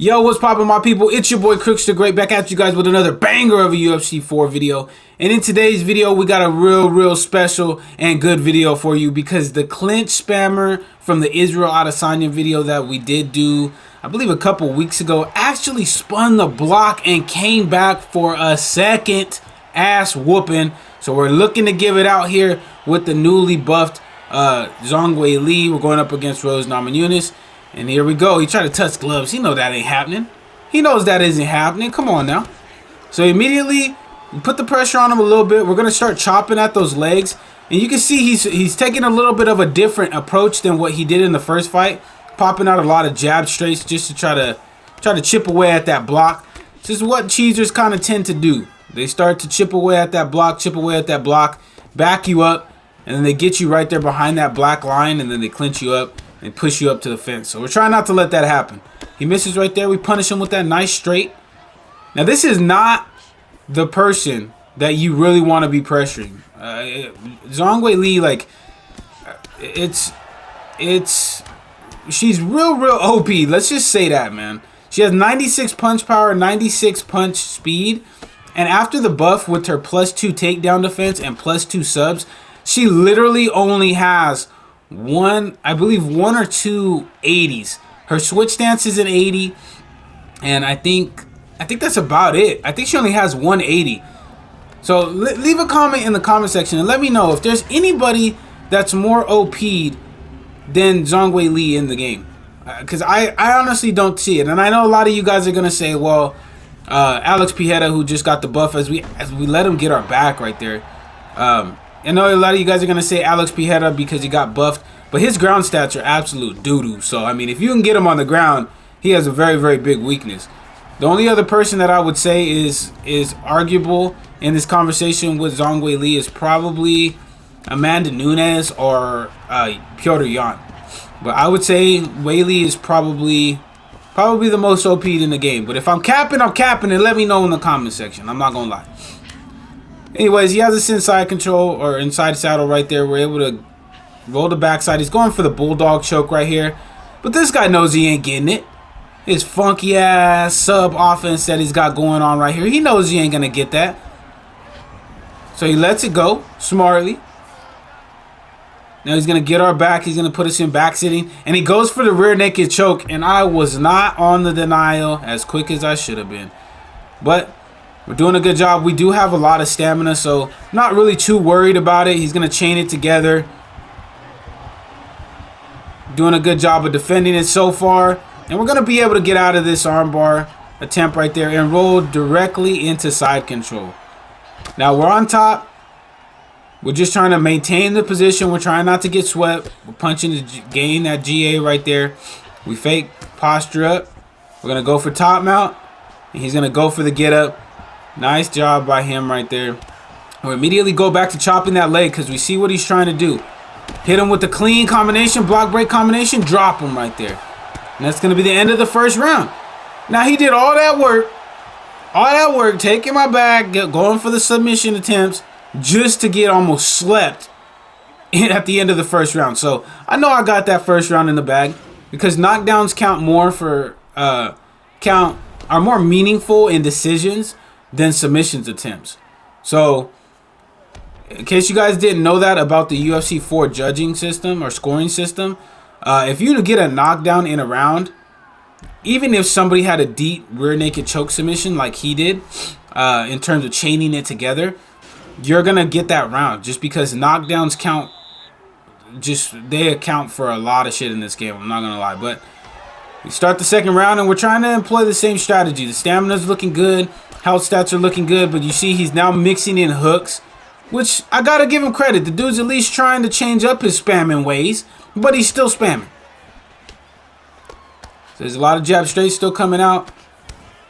Yo, what's poppin', my people? It's your boy Crooks the Great, back at you guys with another banger of a UFC 4 video. And in today's video, we got a real special and good video for you, because the clinch spammer from the Israel Adesanya video that we did do, I believe a couple weeks ago, actually spun the block and came back for a second ass whooping. So we're looking to give it out here with the newly buffed Zhang Weili. We're going up against Rose Namajunas. And here we go. He tried to touch gloves. He know that ain't happening. He knows that isn't happening. Come on now. So immediately, we put the pressure on him a little bit. We're going to start chopping at those legs. And you can see he's taking a little bit of a different approach than what he did in the first fight. Popping out a lot of jab straights just to try to chip away at that block. This is what cheesers kind of tend to do. They start to chip away at that block, back you up, and then they get you right there behind that black line, and then they clinch you up and push you up to the fence. So we're trying not to let that happen. He misses right there. We punish him with that nice straight. Now, this is not the person that you really want to be pressuring. Zhang Weili, like, she's real OP. Let's just say that, man. She has 96 punch power, 96 punch speed. And after the buff with her +2 takedown defense and +2 subs, she literally only has I believe one or two 80s. Her switch stance is an 80, and I think that's about it. I think she only has 180. So leave a comment in the comment section and let me know if there's anybody that's more OP'd than Zhang Weili in the game, because I honestly don't see it. And I know a lot of you guys are gonna say, well, Alex Pijeta, who just got the buff, as we let him get our back right there. I know a lot of you guys are going to say Alex Pijeta because he got buffed, but his ground stats are absolute doo-doo. So, I mean, if you can get him on the ground, he has a very big weakness. The only other person that I would say is arguable in this conversation with Zhang Weili is probably Amanda Nunes or Petr Yan. But I would say Weili is probably the most OP'd in the game. But if I'm capping, and let me know in the comment section. I'm not going to lie. Anyways, he has this inside control or inside saddle right there. We're able to roll the backside. He's going for the bulldog choke right here. But this guy knows he ain't getting it. His funky ass sub offense that he's got going on right here. He knows he ain't going to get that. So he lets it go smartly. Now he's going to get our back. He's going to put us in back sitting. And he goes for the rear naked choke. And I was not on the denial as quick as I should have been. But we're doing a good job. We do have a lot of stamina, so not really too worried about it. He's going to chain it together. Doing a good job of defending it so far. And we're going to be able to get out of this armbar attempt right there and roll directly into side control. Now we're on top. We're just trying to maintain the position. We're trying not to get swept. We're punching to gain that GA right there. We fake posture up. We're going to go for top mount. And he's going to go for the get up. Nice job by him right there. We'll immediately go back to chopping that leg because we see what he's trying to do. Hit him with the clean combination, block break combination, drop him right there. And that's going to be the end of the first round. Now he did all that work, taking my back, going for the submission attempts just to get almost slept at the end of the first round. So I know I got that first round in the bag because knockdowns are more meaningful in decisions than submissions attempts. So, in case you guys didn't know that about the UFC 4 judging system or scoring system, if you get a knockdown in a round, even if somebody had a deep rear naked choke submission like he did, in terms of chaining it together, you're gonna get that round just because knockdowns count. They account for a lot of shit in this game. I'm not gonna lie, but we start the second round and we're trying to employ the same strategy. The stamina's looking good. Health stats are looking good, but you see he's now mixing in hooks, which I gotta give him credit. The dude's at least trying to change up his spamming ways, but he's still spamming. So there's a lot of jab straight still coming out.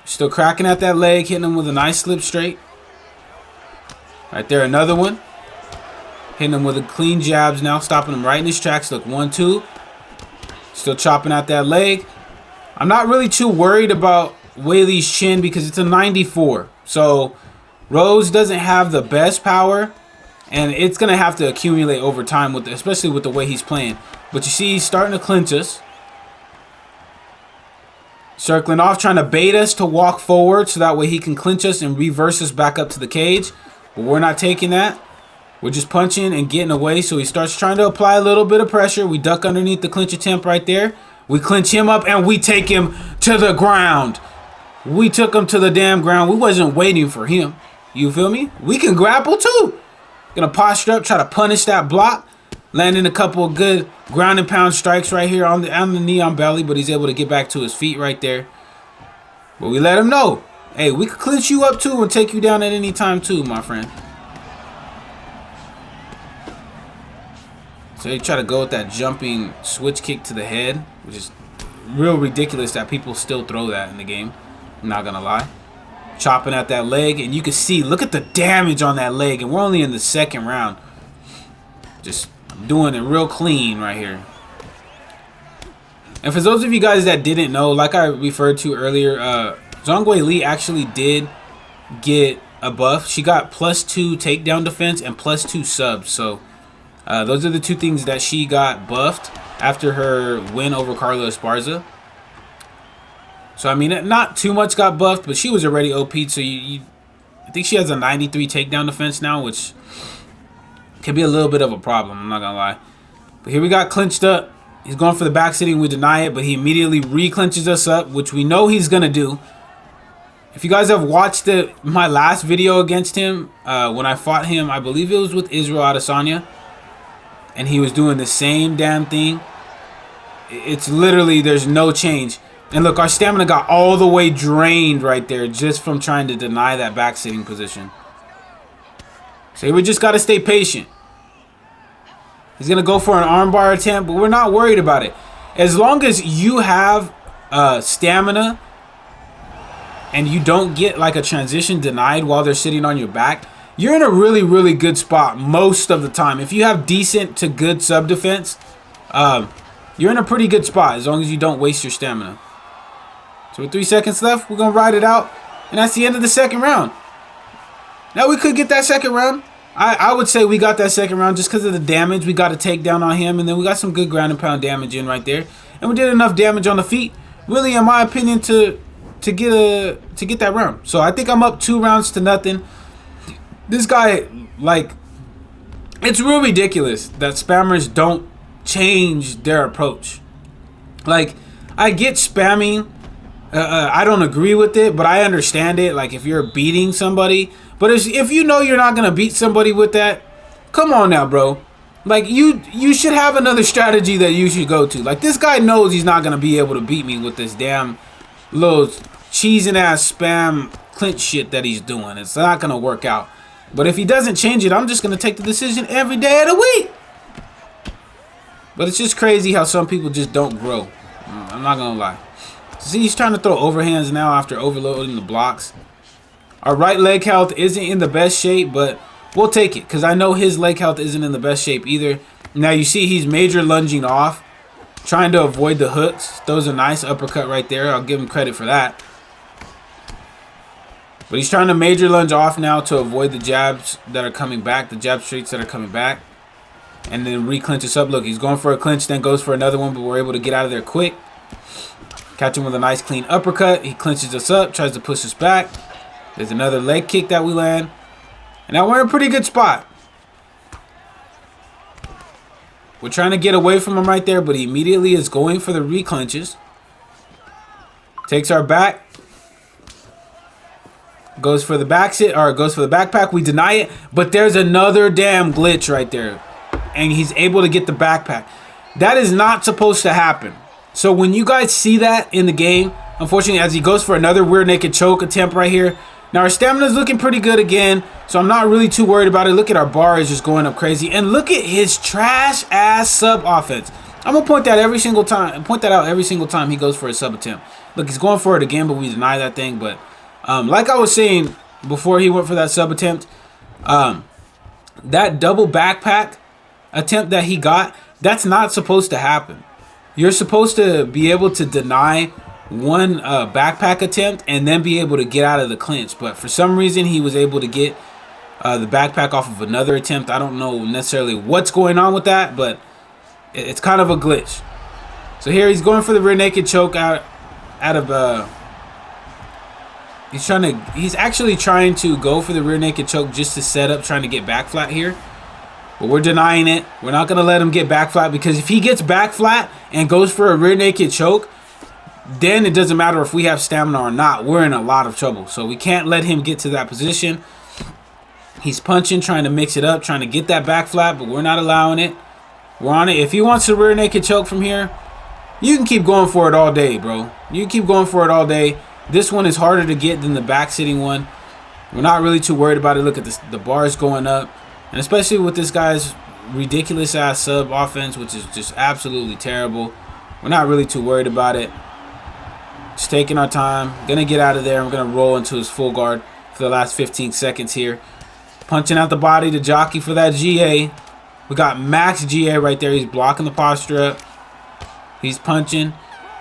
Still cracking at that leg, hitting him with a nice slip straight. Right there, another one. Hitting him with a clean jabs now, stopping him right in his tracks. Look, 1-2. Still chopping at that leg. I'm not really too worried about Weili's chin because it's a 94. So Rose doesn't have the best power, and it's gonna have to accumulate over time especially with the way he's playing. But you see he's starting to clinch us. Circling off, trying to bait us to walk forward so that way he can clinch us and reverse us back up to the cage. But we're not taking that. We're just punching and getting away. So he starts trying to apply a little bit of pressure. We duck underneath the clinch attempt right there. We clinch him up and we take him to the ground. We took him to the damn ground. We wasn't waiting for him. You feel me? We can grapple too. Gonna posture up, try to punish that block. Landing a couple of good ground and pound strikes right here on the knee on belly, but he's able to get back to his feet right there. But we let him know, hey, we could clinch you up too and take you down at any time too, my friend. So they try to go with that jumping switch kick to the head, which is real ridiculous that people still throw that in the game. I'm not gonna lie. Chopping at that leg, and you can see, look at the damage on that leg, and we're only in the second round. Just doing it real clean right here. And for those of you guys that didn't know, like I referred to earlier, Zhongwei Li actually did get a buff. She got +2 takedown defense and +2 subs. So those are the two things that she got buffed after her win over Carla Esparza. So I mean, not too much got buffed, but she was already OP'd. So I think she has a 93 takedown defense now, which could be a little bit of a problem, I'm not gonna lie. But here we got clinched up. He's going for the back sitting, we deny it, but he immediately re-clinches us up, which we know he's gonna do. If you guys have watched my last video against him, when I fought him, I believe it was with Israel Adesanya, and he was doing the same damn thing. It's literally, there's no change. And look, our stamina got all the way drained right there just from trying to deny that back sitting position. So we just got to stay patient. He's going to go for an armbar attempt, but we're not worried about it. As long as you have stamina and you don't get like a transition denied while they're sitting on your back, you're in a really, really good spot most of the time. If you have decent to good sub defense, you're in a pretty good spot as long as you don't waste your stamina. So with 3 seconds left, we're going to ride it out. And that's the end of the second round. Now we could get that second round. I would say we got that second round just because of the damage. We got a takedown on him, and then we got some good ground and pound damage in right there. And we did enough damage on the feet, really, in my opinion, to get that round. So I think I'm up 2 rounds to nothing. This guy, like, it's real ridiculous that spammers don't change their approach. Like, I get spamming. I don't agree with it, but I understand it. Like, if you're beating somebody, but if you know you're not gonna beat somebody with that, come on now, bro. Like, you should have another strategy that you should go to. Like, this guy knows he's not gonna be able to beat me with this damn little cheesing ass spam clinch shit that he's doing. It's not gonna work out. But if he doesn't change it, I'm just gonna take the decision every day of the week. But it's just crazy how some people just don't grow. I'm not gonna lie. See, he's trying to throw overhands now after overloading the blocks. Our right leg health isn't in the best shape, but we'll take it because I know his leg health isn't in the best shape either. Now you see he's major lunging off, trying to avoid the hooks. Throws a nice uppercut right there. I'll give him credit for that. But he's trying to major lunge off now to avoid the jabs that are coming back, the jab streaks that are coming back. And then re-clinch us up. Look, he's going for a clinch, then goes for another one, but we're able to get out of there quick. Catch him with a nice clean uppercut. He clinches us up, tries to push us back. There's another leg kick that we land. And now we're in a pretty good spot. We're trying to get away from him right there, but he immediately is going for the re-clinches. Takes our back. Goes for the back sit, or goes for the backpack. We deny it, but there's another damn glitch right there. And he's able to get the backpack. That is not supposed to happen. So when you guys see that in the game, unfortunately, as he goes for another rear naked choke attempt right here. Now our stamina is looking pretty good again, so I'm not really too worried about it. Look at our bar is just going up crazy, and look at his trash ass sub offense. I'm gonna point that out every single time he goes for a sub attempt. Look, he's going for it again, but we deny that thing. But like I was saying before he went for that sub attempt, that double backpack attempt that he got, that's not supposed to happen. You're supposed to be able to deny one backpack attempt and then be able to get out of the clinch. But for some reason, he was able to get the backpack off of another attempt. I don't know necessarily what's going on with that, but it's kind of a glitch. So here he's going for the rear naked choke out He's actually trying to go for the rear naked choke just to set up, trying to get back flat here. But we're denying it. We're not going to let him get back flat, because if he gets back flat and goes for a rear naked choke, then it doesn't matter if we have stamina or not. We're in a lot of trouble. So we can't let him get to that position. He's punching, trying to mix it up, trying to get that back flat, but we're not allowing it. We're on it. If he wants a rear naked choke from here, you can keep going for it all day, bro. You can keep going for it all day. This one is harder to get than the back sitting one. We're not really too worried about it. Look at this, the bars going up. And especially with this guy's ridiculous ass sub offense, which is just absolutely terrible. We're not really too worried about it. Just taking our time. Gonna get out of there. We're gonna roll into his full guard for the last 15 seconds here. Punching out the body to jockey for that GA. We got max GA right there. He's blocking the posture up. He's punching.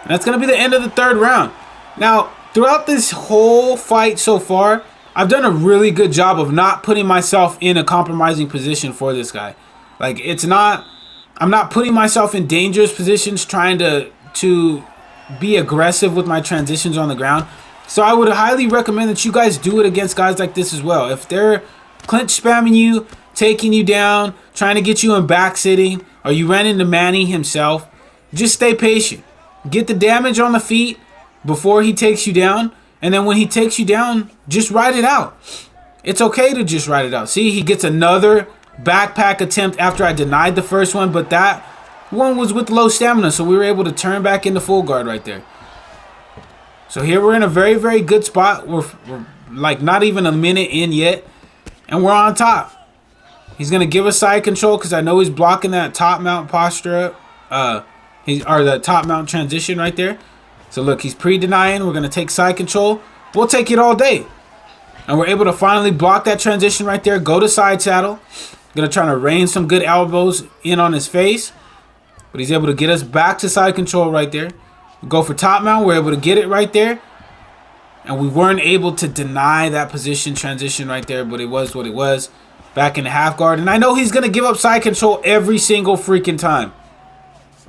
And that's gonna be the end of the third round. Now, throughout this whole fight so far, I've done a really good job of not putting myself in a compromising position for this guy. Like, I'm not putting myself in dangerous positions trying to be aggressive with my transitions on the ground. So I would highly recommend that you guys do it against guys like this as well. If they're clinch spamming you, taking you down, trying to get you in back sitting, or you ran into Manny himself, just stay patient. Get the damage on the feet before he takes you down. And then when he takes you down, just ride it out. It's okay to just ride it out. See, he gets another backpack attempt after I denied the first one, but that one was with low stamina, so we were able to turn back into full guard right there. So here we're in a very, very good spot. We're like not even a minute in yet, and we're on top. He's going to give us side control because I know he's blocking that top mount posture up. Or the top mount transition right there. So look, he's pre-denying. We're going to take side control. We'll take it all day. And we're able to finally block that transition right there. Go to side saddle. Going to try to rain some good elbows in on his face. But he's able to get us back to side control right there. We go for top mount. We're able to get it right there. And we weren't able to deny that position transition right there. But it was what it was. Back in the half guard. And I know he's going to give up side control every single freaking time.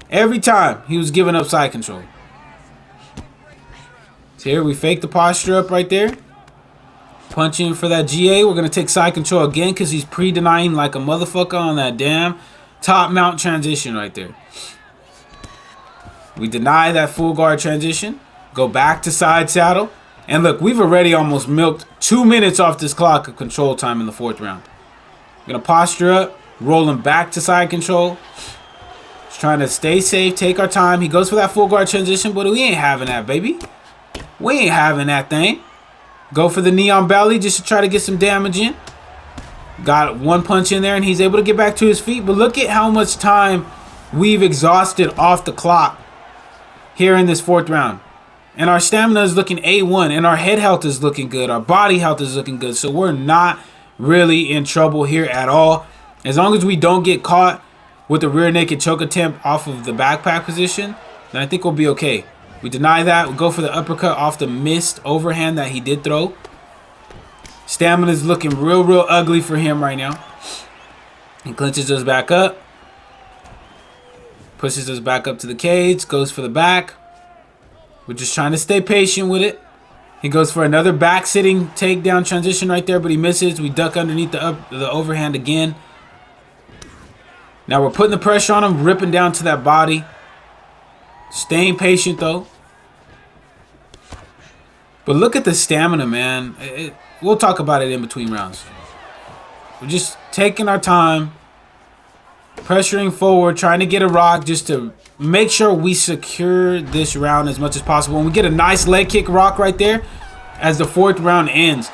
Every time he was giving up side control. So here we fake the posture up right there. Punching for that GA. We're going to take side control again because he's pre-denying like a motherfucker on that damn top mount transition right there. We deny that full guard transition. Go back to side saddle. And look, we've already almost milked 2 minutes off this clock of control time in the fourth round. Going to posture up. Rolling back to side control. Just trying to stay safe. Take our time. He goes for that full guard transition. But we ain't having that, baby. We ain't having that thing. Go for the knee on belly just to try to get some damage in. Got one punch in there and he's able to get back to his feet. But look at how much time we've exhausted off the clock here in this fourth round. And our stamina is looking A1. And our head health is looking good. Our body health is looking good. So we're not really in trouble here at all. As long as we don't get caught with the rear naked choke attempt off of the backpack position, then I think we'll be okay. We deny that. We go for the uppercut off the missed overhand that he did throw. Stamina is looking real, real ugly for him right now. He clinches us back up. Pushes us back up to the cage. Goes for the back. We're just trying to stay patient with it. He goes for another back sitting takedown transition right there, but he misses. We duck underneath the overhand again. Now we're putting the pressure on him, ripping down to that body. Staying patient though. But look at the stamina, man. We'll talk about it in between rounds. We're just taking our time. Pressuring forward, trying to get a rock just to make sure we secure this round as much as possible. And we get a nice leg kick rock right there as the fourth round ends.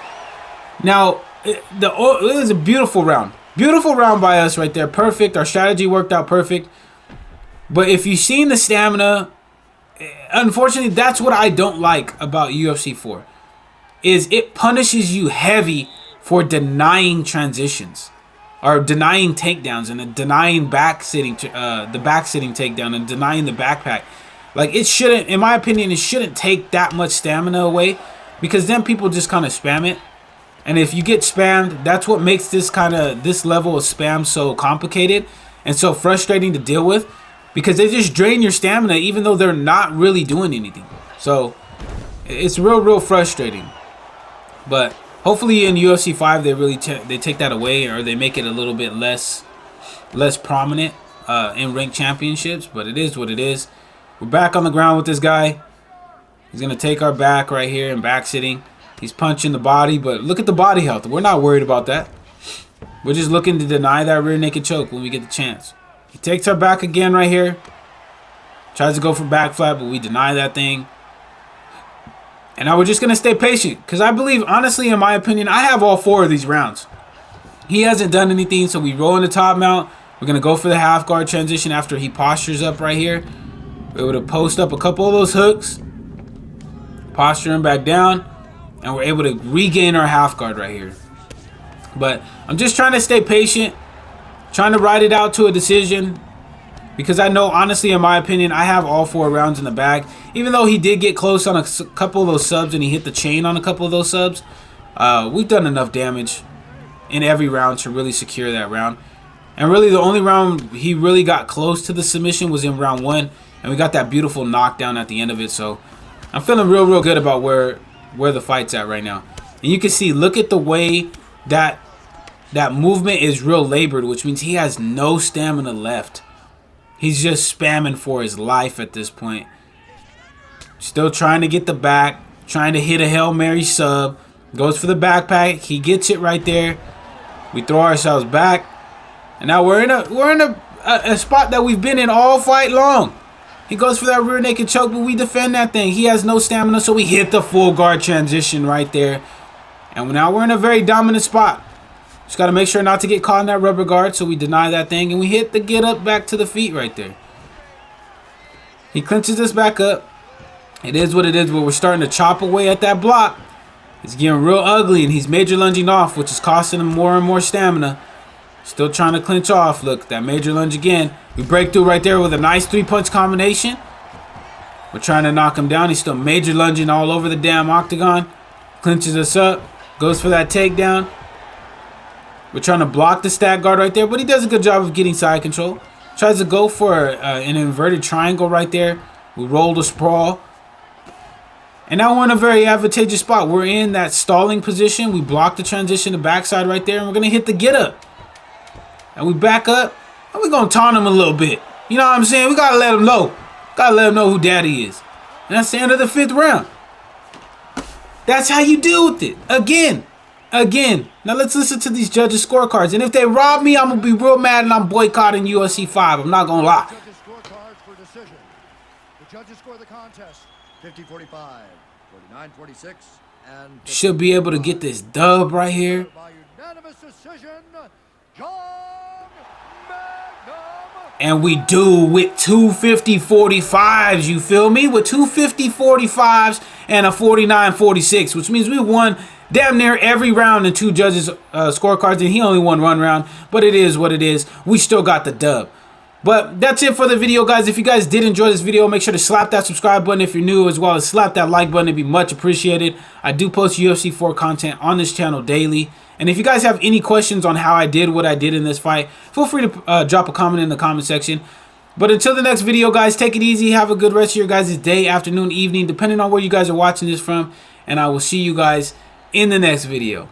Now, it was a beautiful round. Beautiful round by us right there. Perfect. Our strategy worked out perfect. But if you've seen the stamina, unfortunately, that's what I don't like about UFC 4. Is it punishes you heavy for denying transitions. Or denying takedowns and denying back sitting, the back sitting takedown and denying the backpack. Like, it shouldn't, in my opinion, it shouldn't take that much stamina away. Because then people just kind of spam it. And if you get spammed, that's what makes this level of spam so complicated and so frustrating to deal with. Because they just drain your stamina even though they're not really doing anything. So, It's real frustrating. But hopefully in UFC 5 they really they take that away, or they make it a little bit less prominent in ranked championships. But it is what it is. We're back on the ground with this guy. He's gonna take our back right here and back sitting. He's punching the body, but look at the body health. We're not worried about that. We're just looking to deny that rear naked choke when we get the chance. He takes our back again right here. Tries to go for back flat, but we deny that thing. And now we're just going to stay patient, because I believe, honestly, in my opinion, I have all 4 of these rounds. He hasn't done anything, so we roll in the top mount. We're going to go for the half guard transition after he postures up right here. We're able to post up a couple of those hooks. Posture him back down. And we're able to regain our half guard right here. But I'm just trying to stay patient. Trying to ride it out to a decision. Because I know, honestly, in my opinion, I have all 4 rounds in the bag. Even though he did get close on a couple of those subs and he hit the chain on a couple of those subs. We've done enough damage in every round to really secure that round. And really the only round he really got close to the submission was in round 1. And we got that beautiful knockdown at the end of it. So I'm feeling real good about where the fight's at right now. And you can see, look at the way that movement is real labored, which means he has no stamina left. He's just spamming for his life at this point. Still trying to get the back, trying to hit a Hail Mary sub. Goes for the backpack. He gets it right there. We throw ourselves back. And now we're in a spot that we've been in all fight long. He goes for that rear naked choke, but we defend that thing. He has no stamina, so we hit the full guard transition right there. And now we're in a very dominant spot. Just got to make sure not to get caught in that rubber guard, so we deny that thing. And we hit the get up back to the feet right there. He clinches us back up. It is what it is, but we're starting to chop away at that block. It's getting real ugly, and he's major lunging off, which is costing him more and more stamina. Still trying to clinch off. Look, that major lunge again. We break through right there with a nice 3-punch combination. We're trying to knock him down. He's still major lunging all over the damn octagon. Clinches us up. Goes for that takedown. We're trying to block the stack guard right there, but he does a good job of getting side control. Tries to go for an inverted triangle right there. We roll the sprawl. And now we're in a very advantageous spot. We're in that stalling position. We block the transition to backside right there, and we're going to hit the get up. And we back up, and we're going to taunt him a little bit. You know what I'm saying? We got to let him know. Got to let him know who daddy is. And that's the end of the 5th round. That's how you deal with it. Again. Now let's listen to these judges' scorecards. And if they rob me, I'm going to be real mad, and I'm boycotting UFC 5. I'm not going to lie. Judges' scorecards for decision. The judges score the contest 50-45, 49-46, and should be able to get this dub right here. by unanimous decision, John Magnum. And we do with 250-45s, you feel me? With 250-45s and a 49-46, which means we won damn near every round in 2 judges' scorecards, and he only won 1 round. But it is what it is. We still got the dub. But that's it for the video, guys. If you guys did enjoy this video, make sure to slap that subscribe button if you're new, as well as slap that like button. It'd be much appreciated. I do post UFC 4 content on this channel daily. And if you guys have any questions on how I did what I did in this fight, feel free to drop a comment in the comment section. But until the next video, guys, take it easy. Have a good rest of your guys' day, afternoon, evening, depending on where you guys are watching this from. And I will see you guys in the next video.